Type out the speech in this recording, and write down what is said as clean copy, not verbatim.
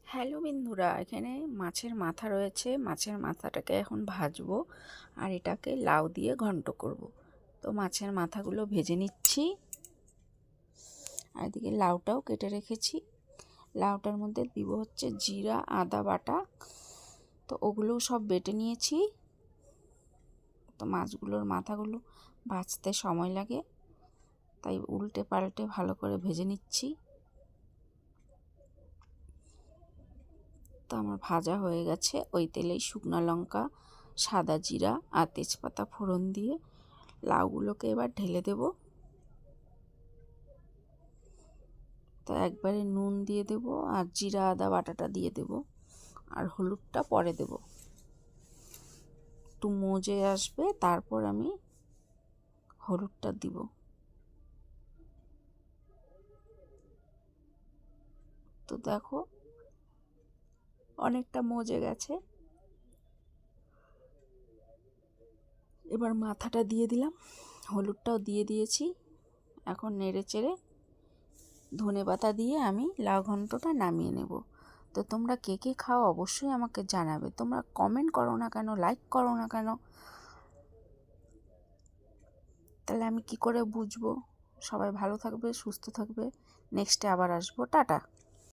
Hello বন্ধুরা, এখানে মাছের মাথা রয়েছে। মাছের মাথাটাকে এখন ভাজবো আর এটাকে লাউ দিয়ে ঘন্ট করব। তো মাছের মাথাগুলো ভেজে নিচ্ছি আর এদিকে লাউটাও কেটে রেখেছি। লাউটার মধ্যে দিব হচ্ছে জিরা আদা বাটা, তো ওগুলোও সব বেটে নিয়েছি। তো মাছগুলোর মাথাগুলো ভাজতে সময় লাগে, তাই উল্টে পাল্টে ভালো করে ভেজে নিচ্ছি। তো আমার ভাজা হয়ে গেছে। ওই তেলেই শুকনো লঙ্কা, সাদা জিরা আর তেজপাতা ফোড়ন দিয়ে লাউগুলোকে এবার ঢেলে দেব। তো একবারে নুন দিয়ে দেব আর জিরা আদা বাটাটা দিয়ে দেব আর হলুদটা পরে দেব। একটু মজে আসবে তারপর আমি হলুদটা দিব। তো দেখো অনেকটা মজে গেছে। এবার মাথাটা দিয়ে দিলাম, হলুদটাও দিয়ে দিয়েছি। এখন নেড়ে চেড়ে ধনেপাতা দিয়ে আমি লাউ ঘন্টটা নামিয়ে নেব। তো তোমরা কে কে খাও অবশ্যই আমাকে জানাবে। তোমরা কমেন্ট করো না কেন, লাইক করো না কেন, তাহলে আমি কি করে বুঝবো? সবাই ভালো থাকবে, সুস্থ থাকবে। নেক্সটে আবার আসবো। টাটা।